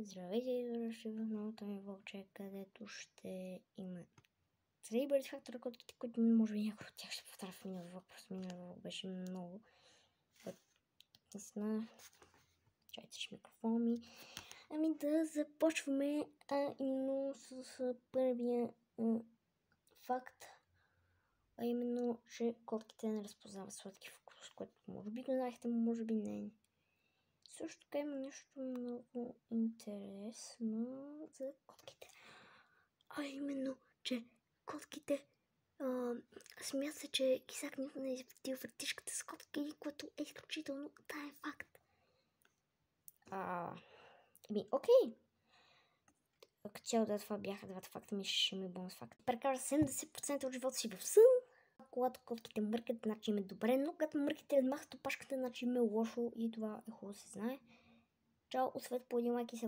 Здравейте, дошли в новото ми влогче, където ще има 3 бързи фактора котките, които може би някой от тях ще повторя в миналия влог, просто миналия влог беше много. Наистина, чайте, че микрофона ми. Ами да започваме именно с първия факт, а именно, че котките не разпознават сладки вкус, което може би го знаехте, може би не. Също така има нещо много интересно за котките. А именно, че котките смятат, че кисак никога не е изпитил вратишката с котки, което е изключително таен факт. Окей. Като цяло това бяха двата факта, ми ще ми бонус факт. Прекара 70% от живота си в сън. Когато котките мъркат, значи им е добре, но когато мърките размахат опашката, значи им е лошо и това е хубаво да се знае. Чао, отсвет по един лайк и се